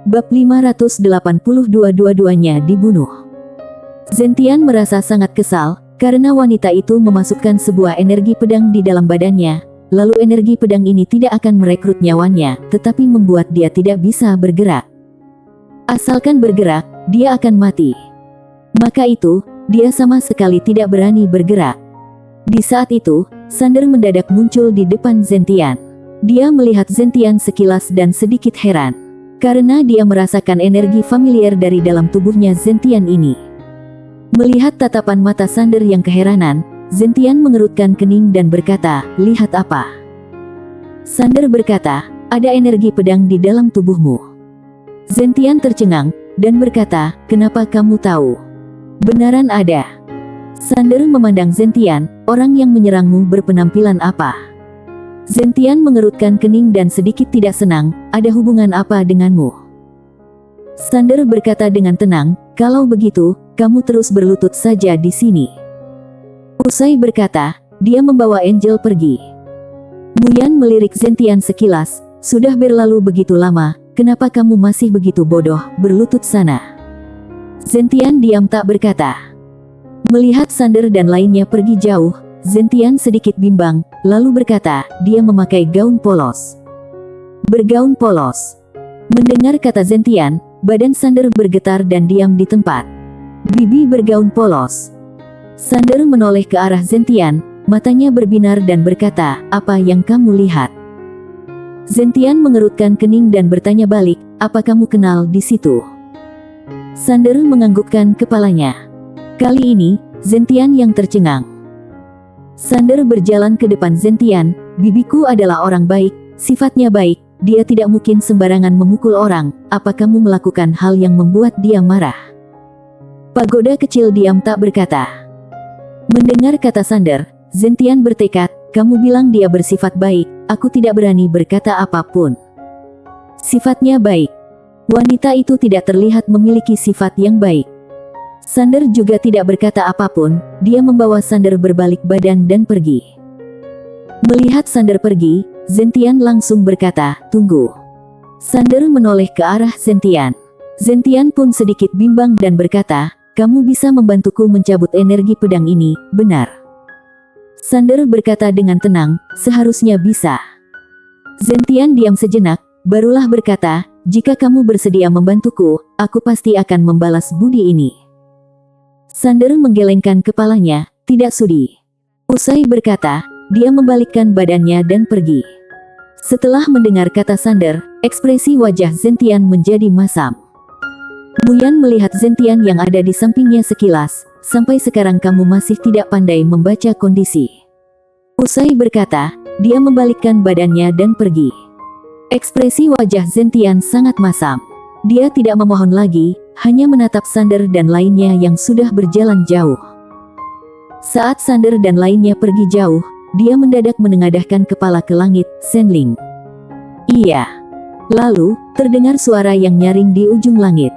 Bab 582 dua-duanya dibunuh. Zentian merasa sangat kesal, karena wanita itu memasukkan sebuah energi pedang di dalam badannya, lalu energi pedang ini tidak akan merekrut nyawanya, tetapi membuat dia tidak bisa bergerak. Asalkan bergerak, dia akan mati. Maka itu, dia sama sekali tidak berani bergerak. Di saat itu, Sander mendadak muncul di depan Zentian. Dia melihat Zentian sekilas dan sedikit heran, karena dia merasakan energi familiar dari dalam tubuhnya Zentian ini. Melihat tatapan mata Sander yang keheranan, Zentian mengerutkan kening dan berkata, "Lihat apa?" Sander berkata, "Ada energi pedang di dalam tubuhmu." Zentian tercengang, dan berkata, "Kenapa kamu tahu?" "Benaran ada." Sander memandang Zentian, "Orang yang menyerangmu berpenampilan apa?" Zentian mengerutkan kening dan sedikit tidak senang, "Ada hubungan apa denganmu?" Sander berkata dengan tenang, "Kalau begitu, kamu terus berlutut saja di sini." Usai berkata, dia membawa Angel pergi. Muyan melirik Zentian sekilas, "Sudah berlalu begitu lama, kenapa kamu masih begitu bodoh, berlutut sana?" Zentian diam tak berkata. Melihat Sander dan lainnya pergi jauh, Zentian sedikit bimbang, lalu berkata, "Dia memakai gaun polos." "Bergaun polos?" Mendengar kata Zentian, badan Sander bergetar dan diam di tempat. "Bibi bergaun polos?" Sander menoleh ke arah Zentian, matanya berbinar dan berkata, "Apa yang kamu lihat?" Zentian mengerutkan kening dan bertanya balik, "Apa kamu kenal di situ?" Sander menganggukkan kepalanya. Kali ini, Zentian yang tercengang. Sander berjalan ke depan Zentian, "Bibiku adalah orang baik, sifatnya baik, dia tidak mungkin sembarangan memukul orang, apa kamu melakukan hal yang membuat dia marah?" Pagoda kecil diam tak berkata. Mendengar kata Sander, Zentian bertekad, "Kamu bilang dia bersifat baik, aku tidak berani berkata apapun." Sifatnya baik. Wanita itu tidak terlihat memiliki sifat yang baik. Sander juga tidak berkata apapun, dia membawa Sander berbalik badan dan pergi. Melihat Sander pergi, Zentian langsung berkata, "Tunggu." Sander menoleh ke arah Zentian. Zentian pun sedikit bimbang dan berkata, "Kamu bisa membantuku mencabut energi pedang ini, benar?" Sander berkata dengan tenang, "Seharusnya bisa." Zentian diam sejenak, barulah berkata, "Jika kamu bersedia membantuku, aku pasti akan membalas budi ini." Sander menggelengkan kepalanya, tidak sudi. Usai berkata, dia membalikkan badannya dan pergi. Setelah mendengar kata Sander, ekspresi wajah Zentian menjadi masam. Muyan melihat Zentian yang ada di sampingnya sekilas, "Sampai sekarang kamu masih tidak pandai membaca kondisi." Usai berkata, dia membalikkan badannya dan pergi. Ekspresi wajah Zentian sangat masam. Dia tidak memohon lagi, hanya menatap Sander dan lainnya yang sudah berjalan jauh. Saat Sander dan lainnya pergi jauh, dia mendadak menengadahkan kepala ke langit, "Senling." "Iya." Lalu, terdengar suara yang nyaring di ujung langit.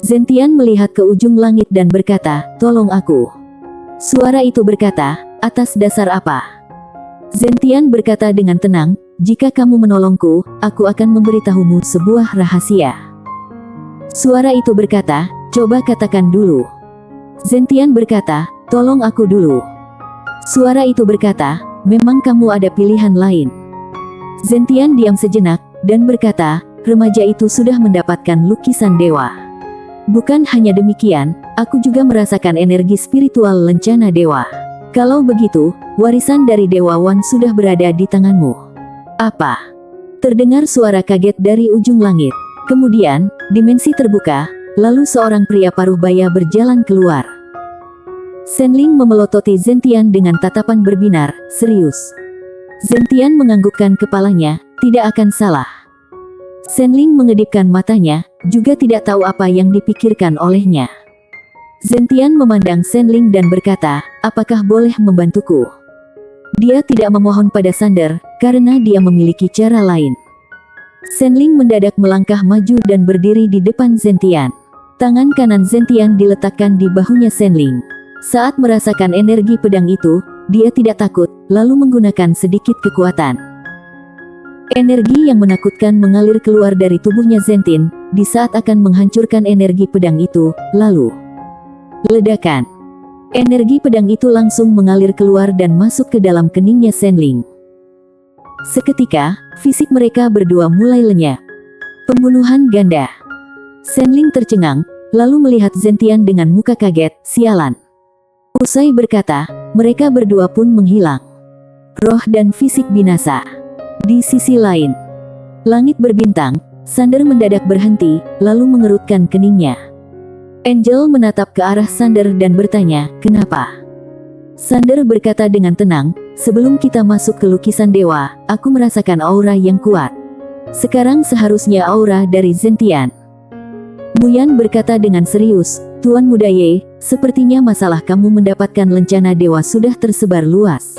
Zentian melihat ke ujung langit dan berkata, "Tolong aku." Suara itu berkata, "Atas dasar apa?" Zentian berkata dengan tenang, "Jika kamu menolongku, aku akan memberitahumu sebuah rahasia." Suara itu berkata, "Coba katakan dulu." Zentian berkata, "Tolong aku dulu." Suara itu berkata, "Memang kamu ada pilihan lain." Zentian diam sejenak, dan berkata, "Remaja itu sudah mendapatkan lukisan dewa. Bukan hanya demikian, aku juga merasakan energi spiritual lencana dewa. Kalau begitu, warisan dari Dewa Wan sudah berada di tanganmu." "Apa?" Terdengar suara kaget dari ujung langit. Kemudian, dimensi terbuka, lalu seorang pria paruh baya berjalan keluar. Senling memelototi Zentian dengan tatapan berbinar, serius. Zentian menganggukkan kepalanya, tidak akan salah. Senling mengedipkan matanya, juga tidak tahu apa yang dipikirkan olehnya. Zentian memandang Senling dan berkata, "Apakah boleh membantuku?" Dia tidak memohon pada Sander, karena dia memiliki cara lain. Senling mendadak melangkah maju dan berdiri di depan Zentian. Tangan kanan Zentian diletakkan di bahunya Senling. Saat merasakan energi pedang itu, dia tidak takut, lalu menggunakan sedikit kekuatan. Energi yang menakutkan mengalir keluar dari tubuhnya Zentin, di saat akan menghancurkan energi pedang itu, lalu ledakan. Energi pedang itu langsung mengalir keluar dan masuk ke dalam keningnya Senling. Seketika, fisik mereka berdua mulai lenyap. Pembunuhan ganda. Senling tercengang, lalu melihat Zentian dengan muka kaget, sialan. Usai berkata, mereka berdua pun menghilang. Roh dan fisik binasa. Di sisi lain, langit berbintang, Sander mendadak berhenti, lalu mengerutkan keningnya. Angel menatap ke arah Sander dan bertanya, kenapa? Sander berkata dengan tenang, sebelum kita masuk ke lukisan dewa, aku merasakan aura yang kuat. Sekarang seharusnya aura dari Zentian. Muyan berkata dengan serius, Tuan Muda Ye, sepertinya masalah kamu mendapatkan lencana dewa sudah tersebar luas.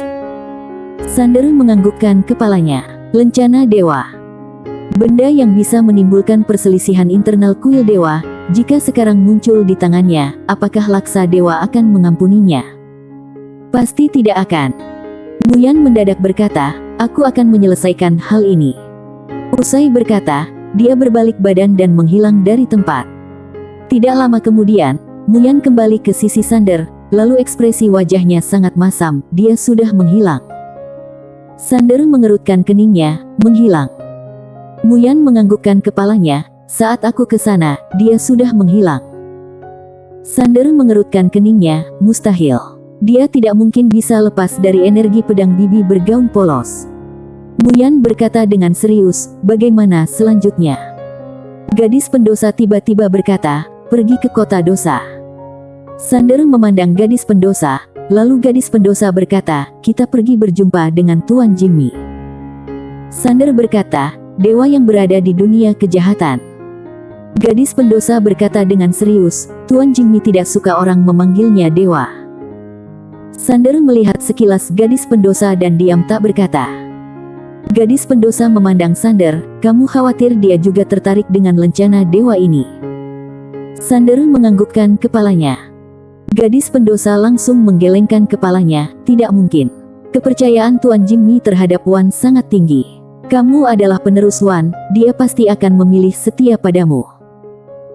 Sander menganggukkan kepalanya. Lencana dewa. Benda yang bisa menimbulkan perselisihan internal kuil dewa, jika sekarang muncul di tangannya, apakah Laksa Dewa akan mengampuninya? Pasti tidak akan. Muyan mendadak berkata, aku akan menyelesaikan hal ini. Usai berkata, dia berbalik badan dan menghilang dari tempat. Tidak lama kemudian, Muyan kembali ke sisi Sander, lalu ekspresi wajahnya sangat masam, dia sudah menghilang. Sander mengerutkan keningnya, menghilang. Muyan menganggukkan kepalanya, saat aku ke sana, dia sudah menghilang. Sander mengerutkan keningnya, mustahil. Dia tidak mungkin bisa lepas dari energi pedang bibi bergaun polos. Muyan berkata dengan serius, bagaimana selanjutnya? Gadis pendosa tiba-tiba berkata, pergi ke kota dosa. Sander memandang gadis pendosa, lalu gadis pendosa berkata, kita pergi berjumpa dengan Tuan Jimmy. Sander berkata, dewa yang berada di dunia kejahatan. Gadis pendosa berkata dengan serius, Tuan Jimmy tidak suka orang memanggilnya dewa. Sander melihat sekilas gadis pendosa dan diam tak berkata. Gadis pendosa memandang Sander, kamu khawatir dia juga tertarik dengan lencana dewa ini? Sander menganggukkan kepalanya. Gadis pendosa langsung menggelengkan kepalanya, tidak mungkin. Kepercayaan Tuan Jimmy terhadap Wan sangat tinggi. Kamu adalah penerus Wan, dia pasti akan memilih setia padamu.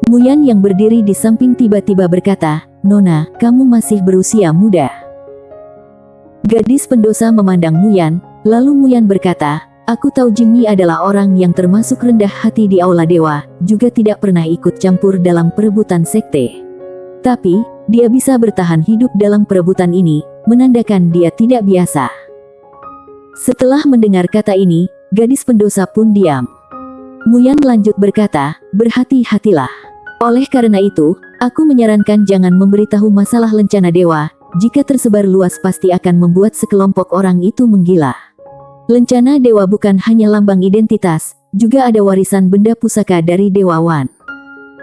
Muyan yang berdiri di samping tiba-tiba berkata, Nona, kamu masih berusia muda. Gadis pendosa memandang Muyan, lalu Muyan berkata, aku tahu Jimmy adalah orang yang termasuk rendah hati di Aula Dewa, juga tidak pernah ikut campur dalam perebutan sekte. Tapi, dia bisa bertahan hidup dalam perebutan ini, menandakan dia tidak biasa. Setelah mendengar kata ini, gadis pendosa pun diam. Muyan lanjut berkata, berhati-hatilah. Oleh karena itu, aku menyarankan jangan memberitahu masalah lencana dewa, jika tersebar luas pasti akan membuat sekelompok orang itu menggila. Lencana dewa bukan hanya lambang identitas, juga ada warisan benda pusaka dari Dewa Wan.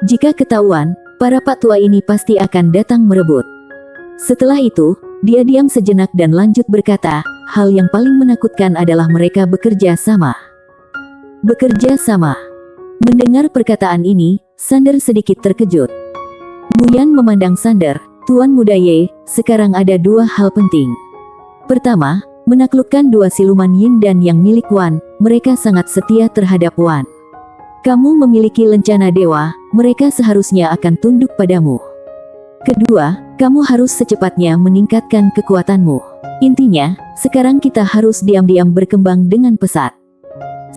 Jika ketahuan, para pak tua ini pasti akan datang merebut. Setelah itu, dia diam sejenak dan lanjut berkata, hal yang paling menakutkan adalah mereka bekerja sama. Bekerja sama. Mendengar perkataan ini, Sander sedikit terkejut. Muyan memandang Sander, Tuan Muda Ye, sekarang ada dua hal penting. Pertama, menaklukkan dua siluman Yin dan Yang milik Wan, mereka sangat setia terhadap Wan. Kamu memiliki lencana dewa, mereka seharusnya akan tunduk padamu. Kedua, kamu harus secepatnya meningkatkan kekuatanmu. Intinya, sekarang kita harus diam-diam berkembang dengan pesat.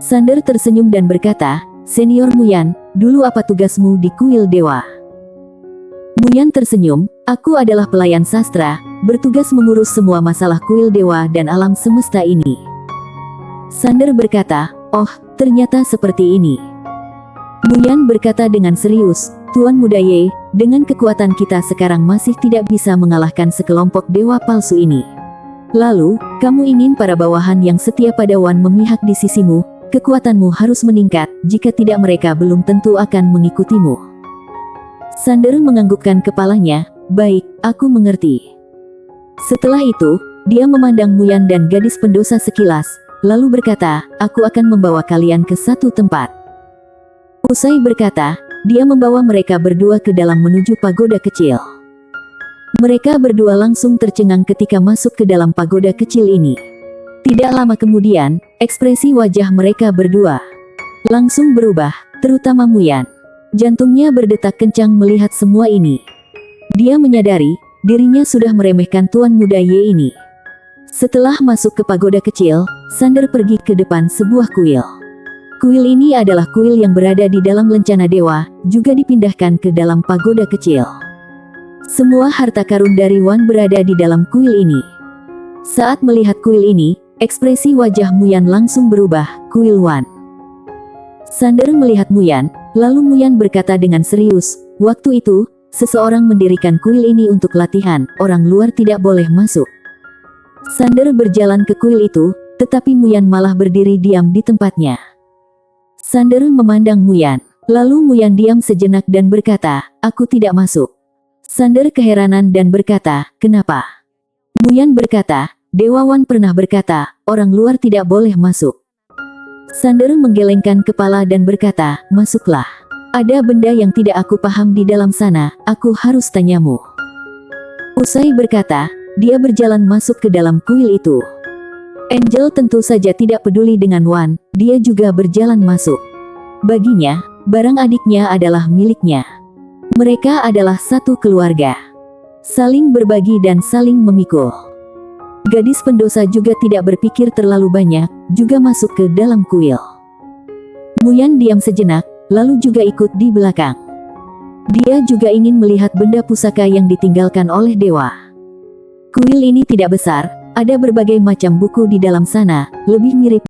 Sander tersenyum dan berkata, Senior Muyan, dulu apa tugasmu di kuil dewa? Muyan tersenyum, aku adalah pelayan sastra, bertugas mengurus semua masalah kuil dewa dan alam semesta ini. Sander berkata, oh, ternyata seperti ini. Muyan berkata dengan serius, Tuan Muda Ye, dengan kekuatan kita sekarang masih tidak bisa mengalahkan sekelompok dewa palsu ini. Lalu, kamu ingin para bawahan yang setia pada Wan memihak di sisimu, kekuatanmu harus meningkat, jika tidak mereka belum tentu akan mengikutimu. Sander menganggukkan kepalanya, baik, aku mengerti. Setelah itu, dia memandang Muyan dan gadis pendosa sekilas, lalu berkata, aku akan membawa kalian ke satu tempat. Usai berkata, dia membawa mereka berdua ke dalam menuju pagoda kecil. Mereka berdua langsung tercengang ketika masuk ke dalam pagoda kecil ini. Tidak lama kemudian, ekspresi wajah mereka berdua langsung berubah, terutama Muyan. Jantungnya berdetak kencang melihat semua ini. Dia menyadari, dirinya sudah meremehkan tuan muda Ye ini. Setelah masuk ke pagoda kecil, Sander pergi ke depan sebuah kuil. Kuil ini adalah kuil yang berada di dalam lencana dewa, juga dipindahkan ke dalam pagoda kecil. Semua harta karun dari Wan berada di dalam kuil ini. Saat melihat kuil ini, ekspresi wajah Muyan langsung berubah, kuil Wan. Sander melihat Muyan, lalu Muyan berkata dengan serius, waktu itu, seseorang mendirikan kuil ini untuk latihan, orang luar tidak boleh masuk. Sander berjalan ke kuil itu, tetapi Muyan malah berdiri diam di tempatnya. Sander memandang Muyan, lalu Muyan diam sejenak dan berkata, aku tidak masuk. Sander keheranan dan berkata, kenapa? Muyan berkata, Dewa Wan pernah berkata, orang luar tidak boleh masuk. Sander menggelengkan kepala dan berkata, masuklah. Ada benda yang tidak aku paham di dalam sana, aku harus tanyamu. Usai berkata, dia berjalan masuk ke dalam kuil itu. Angel tentu saja tidak peduli dengan Wan, dia juga berjalan masuk. Baginya, barang adiknya adalah miliknya. Mereka adalah satu keluarga. Saling berbagi dan saling memikul. Gadis pendosa juga tidak berpikir terlalu banyak, juga masuk ke dalam kuil. Muyan diam sejenak, lalu juga ikut di belakang. Dia juga ingin melihat benda pusaka yang ditinggalkan oleh dewa. Kuil ini tidak besar, ada berbagai macam buku di dalam sana, lebih mirip